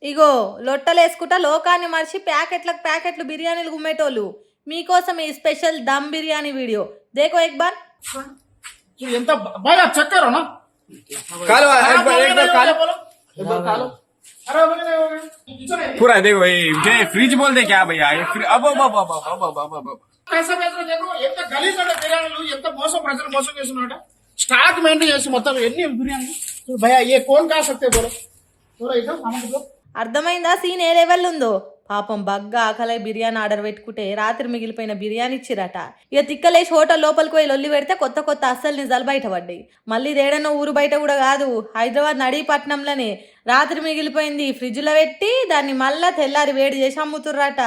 ఇగో లొట్టలేసుకుంటా లోకాన్ని మర్చి ప్యాకెట్లకు ప్యాకెట్లు బిర్యానీలు గుమ్మేటోళ్ళు మీకోసం ఈ స్పెషల్ దమ్ బిర్యానీ వీడియో దేకో ఎక్ బార్ ఎంత బాగా చెక్కారు ना कालो एक बार कालो एक बार कालो अरे पूरा देखो ये फ्रिज बोलते क्या भैया ये अब अब अब अब अब अब अब अब कैसा बेचो देखो ఎంత గలీజ్ అంటే బిర్యానీలు ఎంత మోసం ప్రజలు మోసం చేస్తున్నారట స్టాక్ మెయింటైన్ చేసి మొత్తం ఎన్ని బిర్యానీ భయ్యా ये कौन खा सकते बोलो बोलो इधर सामान दो అర్థమైందా సీన్ ఏ లెవెల్ ఉందో పాపం బగ్గా ఆకలై బిర్యానీ ఆర్డర్ పెట్టుకుంటే రాత్రి మిగిలిపోయిన బిర్యానీ ఇచ్చిరట ఇక తిక్కలేసి హోటల్ లోపలికి పోయి లొల్లి పెడితే కొత్త కొత్త అస్సలు నిజాలు బయట పడ్డాయి మళ్ళీ దేడనో ఊరు బయట కూడా కాదు హైదరాబాద్ నడీపట్నంలోనే రాత్రి మిగిలిపోయింది ఫ్రిడ్జ్లో పెట్టి దాన్ని మళ్ళా తెల్లారి వేడి చేసి అమ్ముతుర్రట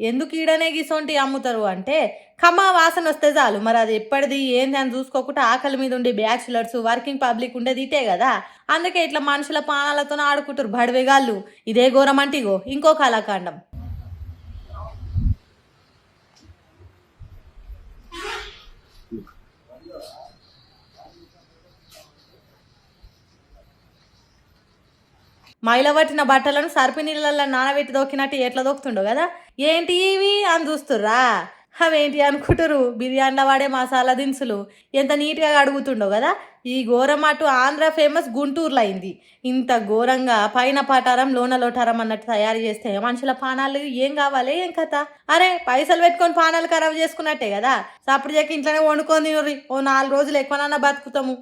ఎందుకు ఈడనే గిసొంటి అమ్ముతారు అంటే ఖమ్మా వాసన వస్తే చాలు మరి అది ఎప్పటిది ఏంది అని చూసుకోకుండా ఆకలి మీద ఉండే బ్యాచులర్స్ వర్కింగ్ పబ్లిక్ ఉండేది ఇటే కదా అందుకే ఇట్లా మనుషుల పానాలతో ఆడుకుంటారు బడివేగాళ్ళు ఇదే ఘోరం అంటే ఇగో ఇంకో కళాకాండం మైలవట్టిన బట్టలను సర్పి నీళ్ళల్లో నానబెట్టి దొక్కినట్టు ఎట్లా దొక్కుతుండో కదా ఏంటి ఇవి అని చూస్తుర్రా అవేంటి అనుకుంటారు బిర్యానీలో వాడే మసాలా దినుసులు ఎంత నీట్గా అడుగుతుండో కదా ఈ ఘోరం అటు ఆంధ్ర ఫేమస్ గుంటూరులో అయింది ఇంత ఘోరంగా పైన పటారం లోన లోటారం అన్నట్టు తయారు చేస్తే మనుషుల పానాలు ఏం కావాలి ఏం కథ అరే పైసలు పెట్టుకొని పానాలు ఖరాబ్ చేసుకున్నట్టే కదా అప్పుడు ఇంట్లోనే వండుకొని తినరి ఓ 4 రోజులు ఎక్కువనన్నా బతుకుతాము